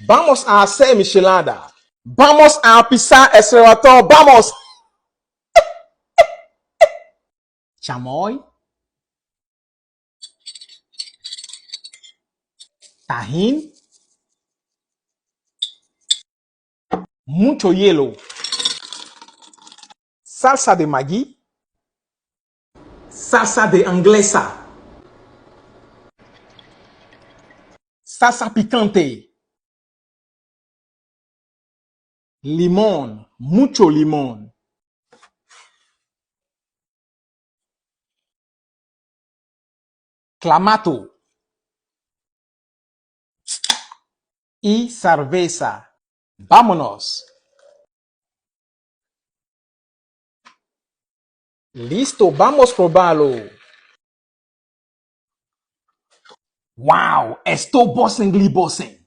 Vamos a hacer michelada. Vamos a pisar el restaurante. Vamos. Chamoy, tajín, mucho hielo, salsa de Maggi, salsa de inglesa, salsa picante, limón, mucho limón, clamato y cerveza. Vámonos. Listo, vamos a probarlo. Wow, esto bossing.